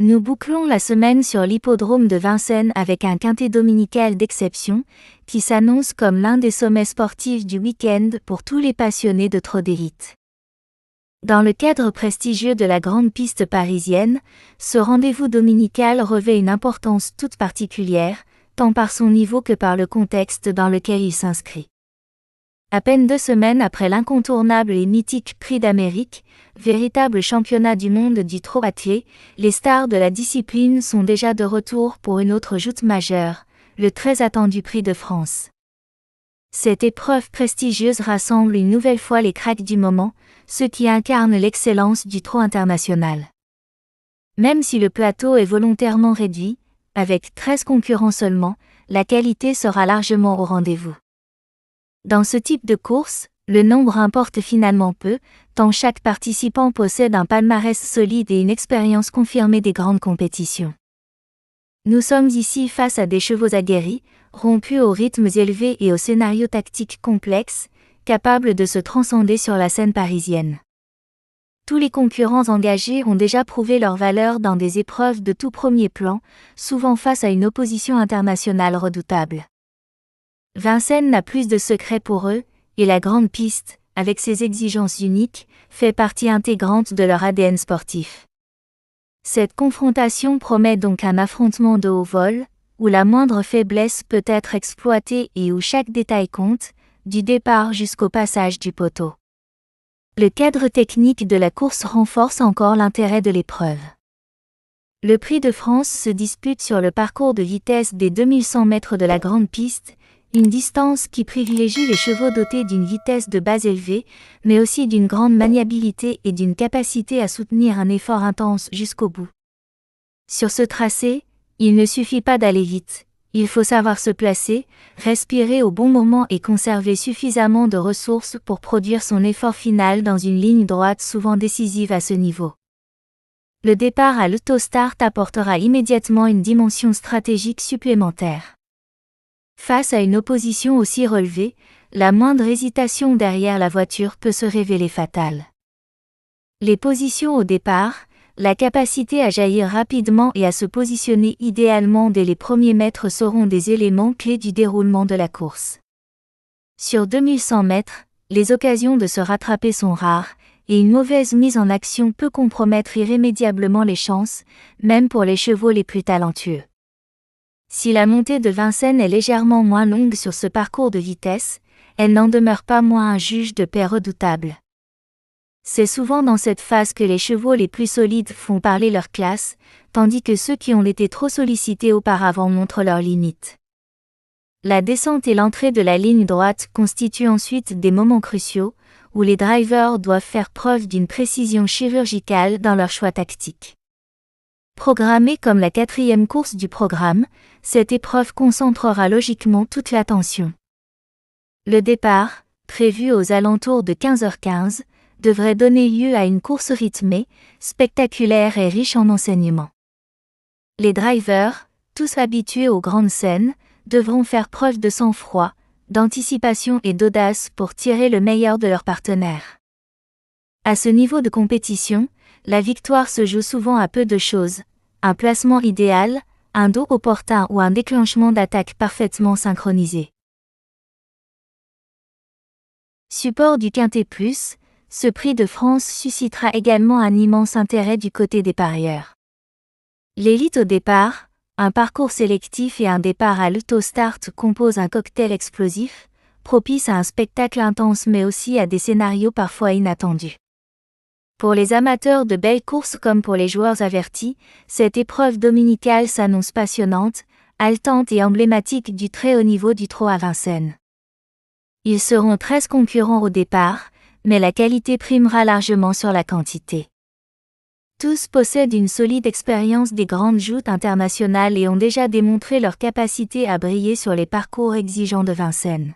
Nous bouclons la semaine sur l'hippodrome de Vincennes avec un quintet dominical d'exception, qui s'annonce comme l'un des sommets sportifs du week-end pour tous les passionnés de trot d'élite. Dans le cadre prestigieux de la grande piste parisienne, ce rendez-vous dominical revêt une importance toute particulière, tant par son niveau que par le contexte dans lequel il s'inscrit. À peine 2 semaines après l'incontournable et mythique Prix d'Amérique, véritable championnat du monde du trot attelé, les stars de la discipline sont déjà de retour pour une autre joute majeure, le très attendu Prix de France. Cette épreuve prestigieuse rassemble une nouvelle fois les cracks du moment, ceux qui incarnent l'excellence du trot international. Même si le plateau est volontairement réduit, avec 13 concurrents seulement, la qualité sera largement au rendez-vous. Dans ce type de course, le nombre importe finalement peu, tant chaque participant possède un palmarès solide et une expérience confirmée des grandes compétitions. Nous sommes ici face à des chevaux aguerris, rompus aux rythmes élevés et aux scénarios tactiques complexes, capables de se transcender sur la scène parisienne. Tous les concurrents engagés ont déjà prouvé leur valeur dans des épreuves de tout premier plan, souvent face à une opposition internationale redoutable. Vincennes n'a plus de secret pour eux, et la grande piste, avec ses exigences uniques, fait partie intégrante de leur ADN sportif. Cette confrontation promet donc un affrontement de haut vol, où la moindre faiblesse peut être exploitée et où chaque détail compte, du départ jusqu'au passage du poteau. Le cadre technique de la course renforce encore l'intérêt de l'épreuve. Le Prix de France se dispute sur le parcours de vitesse des 2100 mètres de la grande piste, une distance qui privilégie les chevaux dotés d'une vitesse de base élevée, mais aussi d'une grande maniabilité et d'une capacité à soutenir un effort intense jusqu'au bout. Sur ce tracé, il ne suffit pas d'aller vite, il faut savoir se placer, respirer au bon moment et conserver suffisamment de ressources pour produire son effort final dans une ligne droite souvent décisive à ce niveau. Le départ à l'autostart apportera immédiatement une dimension stratégique supplémentaire. Face à une opposition aussi relevée, la moindre hésitation derrière la voiture peut se révéler fatale. Les positions au départ, la capacité à jaillir rapidement et à se positionner idéalement dès les premiers mètres seront des éléments clés du déroulement de la course. Sur 2100 mètres, les occasions de se rattraper sont rares, et une mauvaise mise en action peut compromettre irrémédiablement les chances, même pour les chevaux les plus talentueux. Si la montée de Vincennes est légèrement moins longue sur ce parcours de vitesse, elle n'en demeure pas moins un juge de paix redoutable. C'est souvent dans cette phase que les chevaux les plus solides font parler leur classe, tandis que ceux qui ont été trop sollicités auparavant montrent leurs limites. La descente et l'entrée de la ligne droite constituent ensuite des moments cruciaux, où les drivers doivent faire preuve d'une précision chirurgicale dans leur choix tactique. Programmée comme la 4e course du programme, cette épreuve concentrera logiquement toute l'attention. Le départ, prévu aux alentours de 15h15, devrait donner lieu à une course rythmée, spectaculaire et riche en enseignements. Les drivers, tous habitués aux grandes scènes, devront faire preuve de sang-froid, d'anticipation et d'audace pour tirer le meilleur de leurs partenaires. À ce niveau de compétition, la victoire se joue souvent à peu de choses, un placement idéal, un dos opportun ou un déclenchement d'attaque parfaitement synchronisé. Support du Quintet Plus, ce Prix de France suscitera également un immense intérêt du côté des parieurs. L'élite au départ, un parcours sélectif et un départ à l'autostart composent un cocktail explosif, propice à un spectacle intense mais aussi à des scénarios parfois inattendus. Pour les amateurs de belles courses comme pour les joueurs avertis, cette épreuve dominicale s'annonce passionnante, haletante et emblématique du très haut niveau du trot à Vincennes. Ils seront 13 concurrents au départ, mais la qualité primera largement sur la quantité. Tous possèdent une solide expérience des grandes joutes internationales et ont déjà démontré leur capacité à briller sur les parcours exigeants de Vincennes.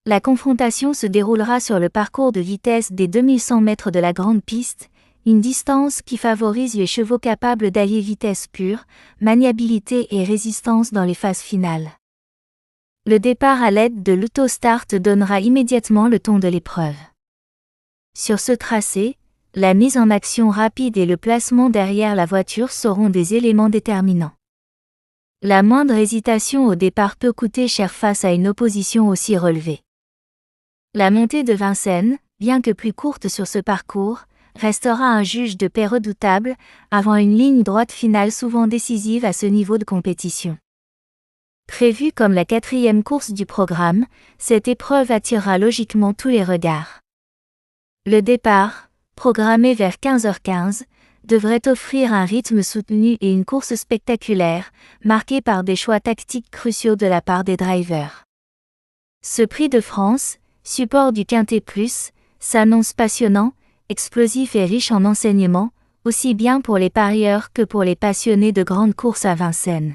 La confrontation se déroulera sur le parcours de vitesse des 2100 mètres de la grande piste, une distance qui favorise les chevaux capables d'allier vitesse pure, maniabilité et résistance dans les phases finales. Le départ à l'aide de l'autostart donnera immédiatement le ton de l'épreuve. Sur ce tracé, La mise en action rapide et le placement derrière la voiture seront des éléments déterminants. La moindre hésitation au départ peut coûter cher face à une opposition aussi relevée. La montée de Vincennes, bien que plus courte sur ce parcours, restera un juge de paix redoutable, avant une ligne droite finale souvent décisive à ce niveau de compétition. Prévue comme la 4e course du programme, cette épreuve attirera logiquement tous les regards. Le départ, programmé vers 15h15, devrait offrir un rythme soutenu et une course spectaculaire, marquée par des choix tactiques cruciaux de la part des drivers. Ce Prix de France, support du Quintet Plus, s'annonce passionnant, explosif et riche en enseignements, aussi bien pour les parieurs que pour les passionnés de grandes courses à Vincennes.